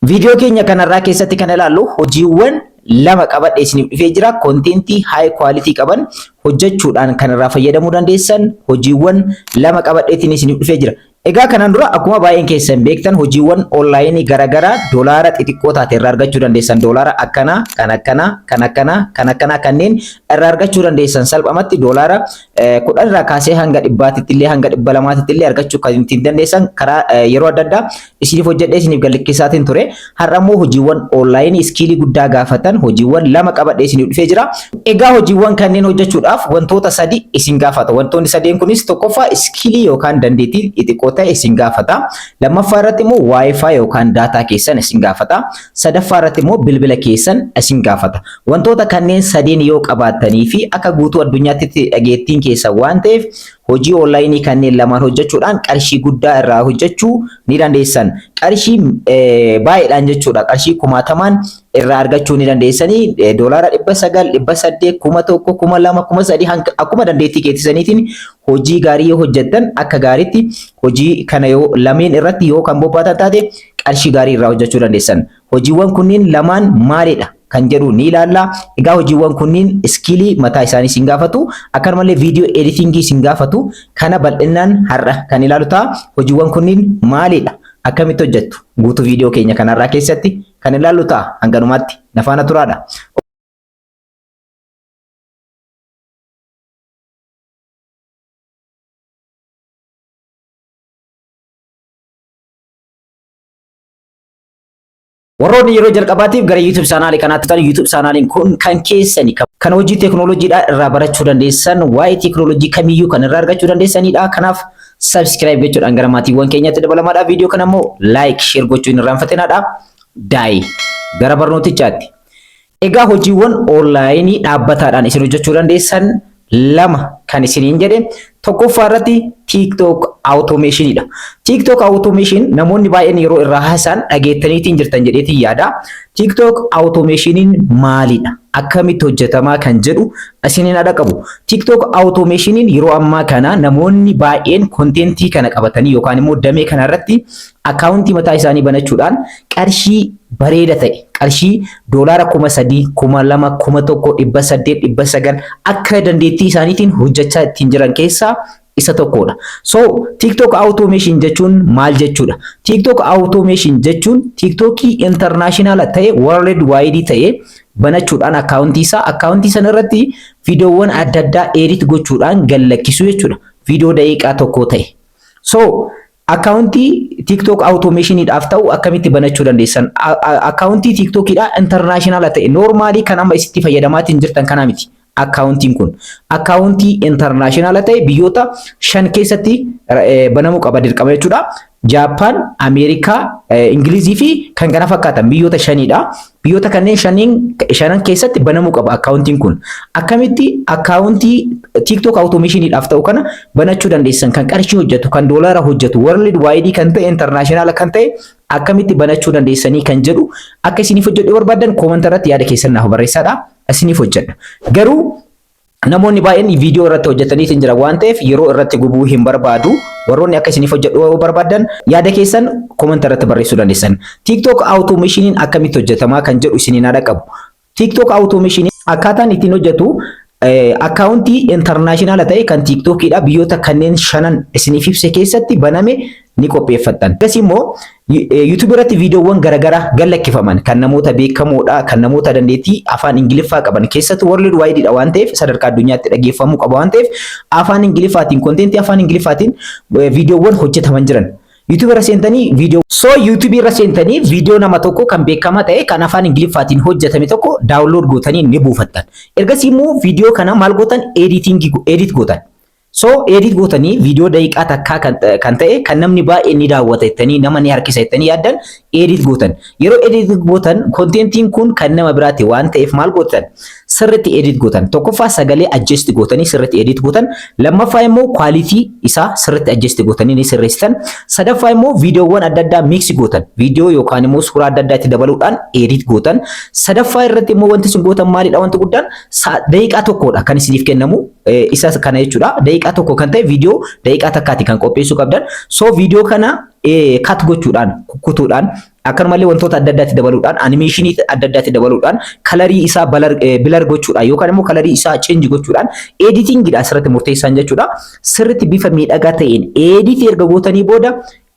Viidiyoo keenya kanarraa keessatti kan ilaallu hojiiwwan lama qabadhee isiniif dhufee jira. Kontentii high quality qaban hojjechuudhaan kanarraa fayyadamuu dandeessan hojiiwwan lama qabadheetiin isiniif dhufee jira. Egaa kanaan dura akkuma baay'een keessan beektan hojiiwwan onlaayinii garaagaraa doolaara xixiqqoo taate irraa argachuu dandeessan. Doolaara akkana kanneen irraa argachuu dandeessan salphumatti doolaara 10 irraa kaasee hanga 100 illee hanga 200 illee argachuu kan ittiin dandeessan karaa yeroo adda addaa isiniif hojjedhee isiniif galmeessisaatiin ture. Har'a immoo hojiiwwan onlaayinii iskiilii guddaa gaafatan hojiiwwan lama qabadhee isiniif dhufee jira. Egaa hojiiwwan kanneen hojjechuudhaaf wantoota sadi isin gaafata. Wantoonni sadeen kunis tokkoffaa iskiilii yookaan dandeettii xixiqqoo ta'e isin gaafata. Lammaffaa irratti immoo wifi yookaan daataa keessan isin gaafata. Sadaffaa irratti immoo bilbila keessan isin gaafata. Wantoota kanneen sadeen yoo qabaattanii fi akka guutuu addunyaatti dhageettiin keessan waan ta'eef hojii onlaayinii kanneen lamaan hojjechuudhaan qarshii guddaa irraa hojjechuu ni dandeessan. Qarshii baay'eedhaan jechuudha. Qarshii 10,000 irraa argachuu ni dandeessanii doolaara 900, 800, 1,000, 2,000, 3,000 akkuma dandeettii keessaniitiin hojii gaarii yoo hojjettan akka gaariitti hojii kana yoo lameen irratti yoo kan bobbaatan taate qarshii gaarii irraa hojjechuu dandeessan. Hojiiwwan kunniin lamaan maalidha kan jedhu ni ilaalla. Egaa hojiiwwan kunniin iskiilii mataa isaanii isin gaafatu, akkasumallee viidiyoo editingii isin gaafatu. Kana bal'inaan har'a kan ilaalu ta'a. Hojiiwwan kunniin maalidha? Akkamitti hojjettu? Guutuu viidiyoo keenya kanarraa keessatti kan ilaallu ta'a. Hanganumaatti na faana turaadha. Warroonni yeroo jalqabaatiif gara YouTube chaanaalii kanaatti dhuftan YouTube chaanaaliin kun kan keessani kan hojii teekinooloojiidhaa irraa barachuu dandeessan waa'ee teekinooloojii kamiyyuu kan irraa argachuu dandeessanidha. Kanaaf subscribe gochuudhaan gara maatiiwwan keenyatti dabalamaadha. Viidiyoo kana immoo like share gochuu hin irraanfatinaa. Daayi gara barnootichaatti. Egaa hojiiwwan onlaayinii dhaabbataadhaan isin hojjechuu dandeessan lama kan isiniin jedhe. Tokkoffaa irratti TikTok automationidha. TikTok automation namoonni baay'een yeroo irraa haasa'an dhageettaniitiin jirtan jedheetiin yaada. TikTok automationiin maalidha? Akkamitti hojjetamaa kan jedhu isiniin adda qabu. TikTok automationiin yeroo ammaa kana namoonni baay'een kontentii kana qabatanii yookaan immoo damee kana irratti akkaawuntii mataa isaanii banachuudhaan qarshii bareeda ta'e qarshii doolaara 3,000, 2,000, 1,800, 900 akka dandeettii isaaniitiin hojjechaa ittiin jiran keessaa isa tokkodha. So TikTok automation jechuun maal jechuudha? TikTok automation jechuun TikTokii international ta'e world wide ta'e banachuudhaan akkaawuntii sana irratti viidiyoowwan adda addaa edit gochuudhaan gallakkisuu jechuudha. Viidiyoo daqiiqaa tokko ta'e. So akkaawuntii TikTok automationiidhaaf ta'u akkamitti banachuu dandeessan? Akkaawuntii TikTokiidhaa international ta'e normally kan amma isitti fayyadamaatiin jirtan kana miti. Akkaawuntiin kun akkaawuntii international ta'e biyyoota 5 keessatti banamuu qaba dirqama jechuudha. Jaapaan, Ameerikaa, Ingilizii fi kan kana fakkaatan biyyoota 5dha. Biyyoota kanneen 5 keessatti banamuu qaba akkaawuntiin kun. Akkamitti akkaawuntii TikTok automationiidhaaf ta'u kana banachuu dandeessan? Kan qarshii hojjetu, kan doolaara hojjetu, world wide kan ta'e, international kan ta'e akkamitti banachuu dandeessanii kan jedhu akka isiniif hojjedhu barbaadan comment irratti yaada keessan naaf barreessaa. Isiniif hojjedha. Garuu namoonni baay'een viidiyoo irratti hojjetaniitiin jira waan ta'eef yeroo irratti gubuu hin barbaadu. Warroonni akka isiniif hojjedhu barbaadan yaada keessan comment irratti barreessuu dandeessan. TikTok automationiin akkamitti hojjetamaa kan jedhu isiniin adda qabu. TikTok automationiin akkaataan ittiin hojjetu akkaawuntii international ta'e kan TikTokiidha biyyoota kanneen 5 isiniif ibse keessatti baname ni qopheeffattan. Akkasii immoo YouTube irratti viidiyoowwan garaagaraa gallakkifaman kan namoota beekamoodha, kan namoota dandeettii afaan Ingiliffaa qaban keessattuu world wide dha waan ta'eef sadarkaa addunyaatti dhageeffamuu qaba waan ta'eef afaan Ingiliffaatiin kontentii afaan Ingiliffaatiin viidiyoowwan hojjetaman jiran. YouTube irra seentanii viidiyoo nama tokko kan beekamaa ta'e kan afaan Ingiliffaatiin hojjetame tokko daawunlood gootanii ni buufattan. Ergasii immoo viidiyoo kana maal gootan? Edit gootan. So edit gootanii viidiyoo daqiiqaa takkaa kan ta'e kan namni baay'ee ni daawwata jettanii nama ni harkisa jettanii yaaddan edit gootan. Yeroo edit gootan kontentiin kun kan nama biraati waan ta'eef maal gootan? Sirriitti edit gootan. Tokkoffaa sagalee adjust gootanii sirriitti edit gootan. Lammaffaa immoo quality isaa sirriitti adjust gootanii ni sirreessitan. Sadaffaa immoo viidiyoowwan adda addaa mix gootan. Viidiyoo yookaan immoo suuraa adda addaa itti dabaluudhaan edit gootan. Sadaffaa irratti immoo wanti isin gootan maalidha? Wanti guddaan daqiiqaa tokkodha kan isiniif kennamu. Isa kana jechuudha. Daqiiqaa tokko kan ta'e viidiyoo daqiiqaa takkaati kan qopheessuu qabdan. So viidiyoo kana cut gochuudhaan kukkutuudhaan akkanumallee wantoota adda addaatti dabaluudhaan animeeshinii adda addaatti dabaluudhaan kalarii isaa bilar gochuudhaan yookaan immoo kalarii isaa change gochuudhaan editingidha asirratti murteessaan jechuudha. Sirriitti bifa miidhagaa ta'een edit erga gootanii booda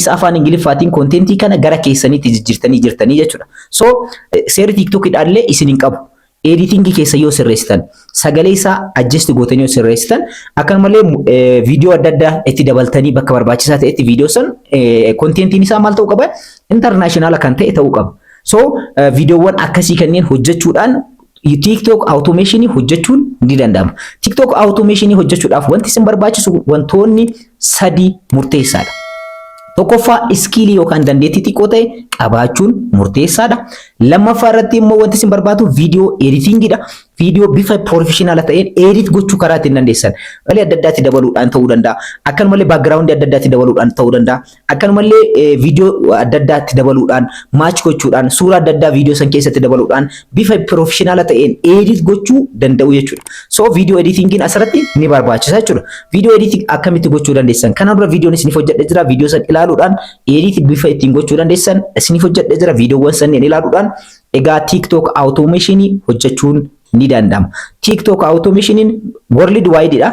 isa afaan Ingiliffaatiin kontentii kana gara keessaniitti jijjiirtanii jirtanii jechuudha. So seerri TikTokidhaan illee isin hin qabu. Editing keessa yoo sirreessitan sagalee isaa adjust gootanii yoo sirreessitan akkanumallee viidiyoo adda addaa itti dabaltanii bakka barbaachisaa ta'etti viidiyoo san kontentiin isaa maal ta'uu qaba? International kan ta'e ta'uu qaba. So viidiyoowwan akkasii kanneen hojjechuudhaan TikTok automation hojjechuun ni danda'ama. TikTok automation hojjechuudhaaf wanti isin barbaachisu wantoonni 3 murteessaadha. Tokkoffaa iskiilii yookaan dandeettii xiqqoo ta'e qabaachuun murteessaadha. Lammaffaa irratti immoo wanti isin barbaadu viidiyoo editingidha. Viidiyoo bifa professional ta'een edit gochuu karaa ittiin dandeessan. Walii adda addaatti dabaluudhaan ta'uu danda'a. Akkanumallee background adda addaatti dabaluudhaan ta'uu danda'a. Akkanumallee viidiyoo adda addaatti dabaluudhaan match gochuudhaan suuraa adda addaa viidiyoo san keessatti dabaluudhaan bifa professional ta'een edit gochuu danda'u jechuudha. So viidiyoo editingiin asirratti ni barbaachisa jechuudha. Viidiyoo editing akkamitti gochuu dandeessan? Kana dura viidiyoon isiniif hojjedhee jira. Viidiyoo san ilaaluudhaan edit bifa ittiin gochuu dandeessan isiniif hojjedhee jira. Viidiyoowwan sanneen ilaaluudhaan egaa TikTok automation hojjechuun ni danda'ama. TikTok automation world wide dha.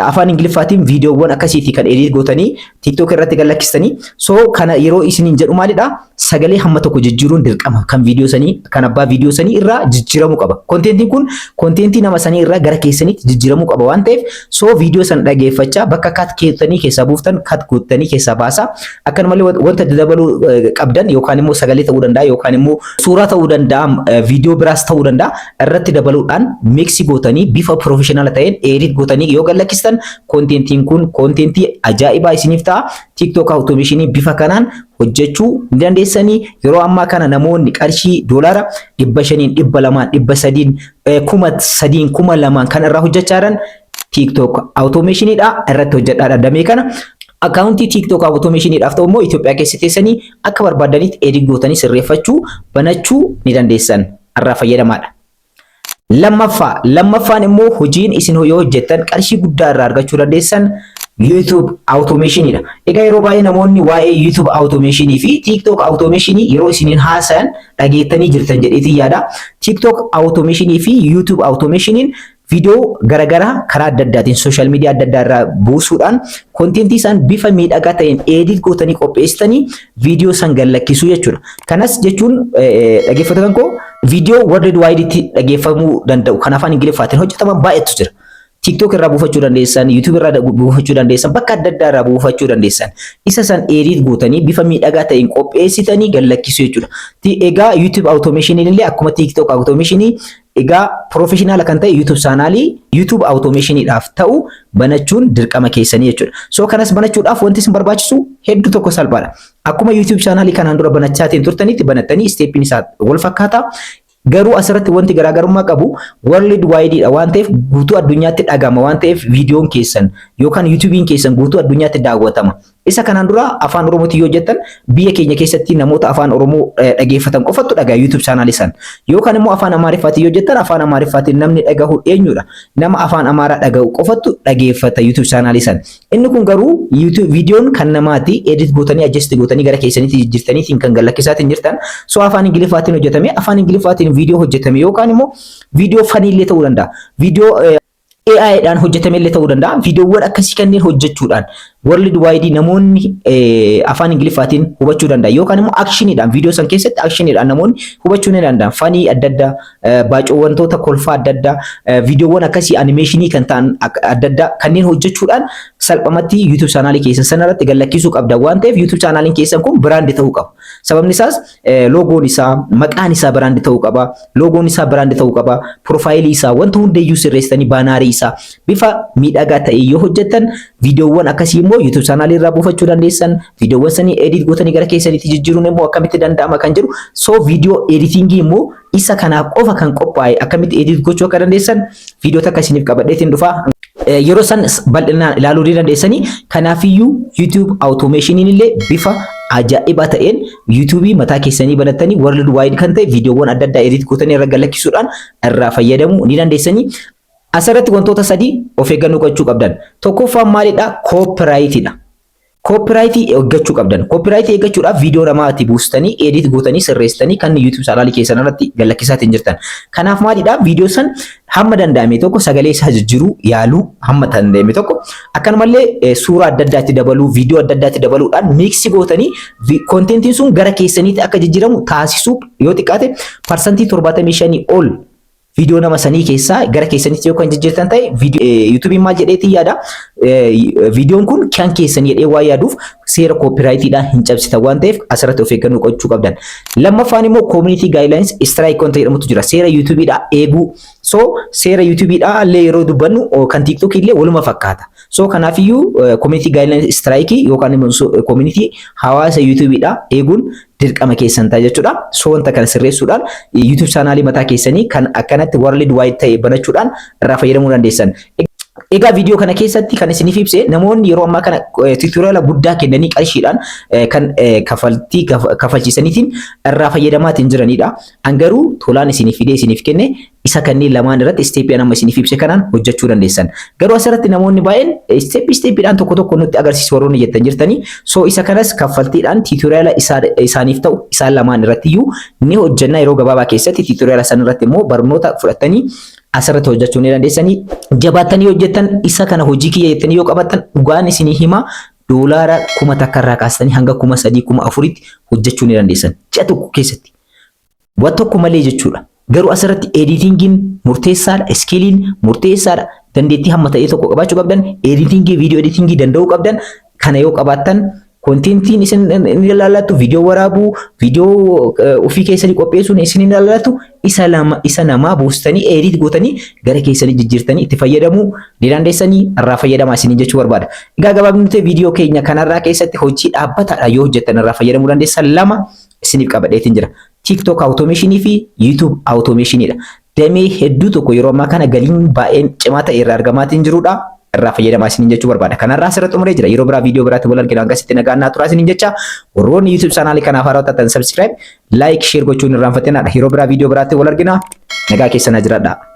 Afaan Ingiliffaatiin viidiyoowwan akkasiitii kan edit gootanii TikTok irratti gallakkistanii. So kana yeroo isiniin jedhu maalidha? Sagalee hamma tokko jijjiiruun dirqama kan viidiyoo sanii kan abbaa viidiyoo sanii irraa jijjiiramuu qaba. Kontentiin kun kontentii nama sanii irraa gara keessanitti jijjiiramuu qaba waan ta'eef so viidiyoo sana dhageeffachaa bakka cut keessanii keessaa buuftan cut gootanii keessaa baasaa. Akkanumallee wanta dabaluu qabdan yookaan immoo sagalee ta'uu danda'a yookaan immoo suuraa ta'uu danda'a viidiyoo biraas ta'uu danda'a irratti dabaluudhaan mix gootanii bifa professional ta'een edit gootanii yoo gallakkistan kontentiin kun kontentii ajaa'ibaa isiniif ta'a. TikTok automation bifa kanaan hojjechuu ni dandeessanii. Yeroo ammaa kana namoonni qarshii $500, $200, $300, $3,000, $2,000 kan irraa hojjechaa jiran TikTok automationidha irratti hojjedhaadha damee kana. Akkaawuntii TikTok automationidhaaf ta'u immoo Itoophiyaa keessa teessanii akka barbaadanitti edit gootanii sirreeffachuu banachuu ni dandeessan. Irraa fayyadamaadha. Lammaffaan immoo hojiin isin yoo hojjettan qarshii guddaa irraa argachuu dandeessan YouTube automationidha. Egaa yeroo baay'ee namoonni waa'ee YouTube automation fi TikTok automation yeroo isiniin haasayan dhageettanii jirtan jedheetii yaada. TikTok automation fi YouTube automation viidiyoo garagaraa karaa adda addaatiin sooshaal miidiyaa adda addaa irraa buusuudhaan kontentii isaan bifa miidhagaa ta'een edit gootanii qopheessitanii viidiyoo san gallakkisuu jechuudha. Kanas jechuun dhaggeeffattoota koo viidiyoo world wide itti dhaggeeffamuu danda'u kan afaan Ingiliffaatiin hojjetaman baay'eetu jira. TikTok irraa buufachuu dandeessan, YouTube irraa buufachuu dandeessan, bakka adda addaa irraa buufachuu dandeessan. Isa san edit gootanii bifa miidhagaa ta'een qopheessitanii gallakkisuu jechuudha. Egaa YouTube automation illee akkuma TikTok automation egaa professional kan ta'e YouTube chaanalii YouTube automationidhaaf ta'u banachuun dirqama keessanii jechuudha. So kanas banachuudhaaf wanti isin barbaachisu hedduu tokko salphaadha. Akkuma YouTube chaanalii kanaan dura banachaatiin turtanitti banattanii steppiin isaa wal fakkaata. Garuu asirratti wanti garaagarummaa qabu world wide dha waan ta'eef guutuu addunyaatti dhagama waan ta'eef viidiyoon keessan yookaan YouTubein keessan guutuu addunyaatti daawwatama. Isa kanaan dura afaan Oromootiin yoo jettan biyya keenya keessatti namoota afaan Oromoo dhageeffatan qofattu dhagaa YouTube chaanalii san. Yookaan immoo afaan Amaariffaatiin yoo jettan afaan Amaariffaatiin namni dhagahu eenyudha? Nama afaan Amaaraa dhagahu qofattu dhageeffata YouTube chaanalii san. Inni kun garuu YouTube viidiyoon kan namaati edit gootanii adjust gootanii gara keessanitti jijjiirtaniitiin kan gallakkisaatiin jirtan. So afaan Ingiliffaatiin hojjetame afaan Ingiliffaatiin viidiyoo hojjetame yookaan immoo viidiyoo faniillee ta'uu danda'a. Viidiyoo AI dhaan hojjetame illee ta'uu danda'a. Viidiyoowwan akkasii kanneen hojjechuudhaan world wide namoonni afaan Ingiliffaatiin hubachuu danda'a yookaan immoo actionidhaan viidiyoo san keessatti actionidhaan namoonni hubachuu ni danda'an. Fanii adda addaa, baacoo wantoota kolfaa adda addaa, viidiyoowwan akkasii animationii kan ta'an adda addaa kanneen hojjechuudhaan salphumatti YouTube chaanalii keessan sanarratti gallakkisuu qabda waan ta'eef YouTube chaanaliin keessan kun brand ta'uu qaba. Sababni isaas logoon isaa, maqaan isaa brand ta'uu qaba, logoon isaa brand ta'uu qaba, profaayilii isaa wanta hundayyuu sirreessitanii baanaarii isaa bifa miidhagaa ta'e yoo hojjettan viidiyoowwan akkasii immoo YouTube chaanalii irraa buufachuu dandeessan. Viidiyoowwan sanii edit gootanii gara keessanitti jijjiiruun immoo akkamitti danda'ama kan jedhu. So viidiyoo editingii immoo isa kanaaf qofa kan qophaa'e akkamitti edit gochuu akka dandeessan viidiyoo takka isiniif qabadheetiin dhufa. Yeroo san bal'inaan ilaaluu ni dandeessanii. Kanaafiyyuu YouTube automationiin illee bifa ajaa'ibaa ta'een YouTube mataa keessanii banattanii world wide kan ta'e viidiyoowwan adda addaa edit gootanii irra gallakkisuudhaan irraa fayyadamuu ni dandeessanii. Asirratti wantoota 3 of eeggannoo gochuu qabdan. Tokkoffaan maalidha? Copyrightidha. Koopiraayitii eeggachuu qabdan. Koopiraayitii eeggachuudhaaf viidiyoo namaatti buustanii, edit gootanii, sirreessitanii kan YouTube chaanaalii keessan irratti galakisaatiin jirtan. Kanaaf maalidha? Viidiyoo san hamma danda'ame tokko sagalee isaa jijjiiruu yaaluu hamma danda'ame tokko akkanumallee suuraa adda addaatti dabaluu, viidiyoo adda addaatti dabaluudhaan miiksi gootanii kontentiin sun gara keessaniitti akka jijjiiramu taasisuu yoo xiqqaate parsantii 75 ol viidiyoo nama sanii keessaa gara keessanitti yoo kan jijjiirtan ta'e YouTube'n maal jedheetii yaada viidiyoon kun kan keessanii jedhee waa yaaduuf seera koopiraayitiidhaan hin cabsitan waan ta'eef asirratti of eeggannoo gochuu qabdan. Lammaffaan immoo community guidelines strike kan jedhamutu jira. Seera YouTube'dhaa eeguu. So seera YouTube'dhaa illee yeroo dubbannu kan TikTok illee waluma fakkaata. So kanaafiyyuu community guidelines strike yookaan immoo community hawaasa YouTube'dhaa eeguun dirqama keessan ta'a jechuudha. So wanta kana sirreessuudhaan YouTube chaanaalii mataa keessanii kan akkanatti world wide ta'e banachuudhaan irraa fayyadamuu dandeessan. Egaa viidiyoo kana keessatti kan isiniif ibse namoonni yeroo ammaa kana tutoriala guddaa kennanii qarshiidhaan kan kafaltii kafalchiisaniitiin irraa fayyadamaatiin jiranidha. Angaruu tolaan isiniif fidee isiniif kenne isa kanneen lamaan irratti isteeppii amma isiniif ibse kanaan hojjechuu dandeessan. Garuu asirratti namoonni baay'een isteeppiidhaan tokko tokko nutti agarsiisu warroonni jettan jirtanii. So isa kanas kaffaltiidhaan tutoriala isaaniif ta'u isaan lamaan irratti iyyuu ni hojjenna yeroo gabaabaa keessatti tutoriala san irratti immoo barnoota fudhattanii asirratti hojjechuu ni dandeessanii. Jabaattanii hojjettan isa kana hojii kiyya jettanii yoo qabattan dhugaan isinii hima doolaara 1000 takka irraa kaastanii hanga 3000 4000tti hojjechuu ni dandeessan. Ji'a tokko keessatti. Waan tokko malee jechuudha. Garuu asirratti editingiin murteessaadha, iskiiliin murteessaadha. Dandeettii hamma ta'e tokko qabaachuu qabdan, editingii, viidiyoo editingii danda'uu qabdan. Kana yoo qabaattan kontentiin isin ni ilaallattu, viidiyoo waraabuu, viidiyoo ofii keessanii qopheessuun isin ni ilaallattu. Isa namaa buustanii edit gootanii gara keessanii jijjiirtanii itti fayyadamuu ni dandeessanii irraa fayyadamaa isin jechuu barbaada. Egaa gabaabinatti viidiyoo keenya kanarraa keessatti hojii dhaabbataadha yoo hojjettan irraa fayyadamuu dandeessan lama isiniif qabadheetiin jira. TikTok automation fi YouTube automationidha. Damee hedduu tokko yeroo ammaa kana galiin baay'een cimaa ta'e irraa argamaatiin jirudha. Irraa fayyadamaa isin jechuu barbaada. Kanarraa asirratti xumuree jira. Yeroo biraa viidiyoo biraatti wal argina. Akkasitti nagaan turaa isin jecha warroonni YouTube chaanaalii kanaaf haaraa taatan subscribe, like, share gochuun irraanfattinaadha. Yeroo biraa viidiyoo biraatti wal argina. Nagaa keessan jiraadhaa.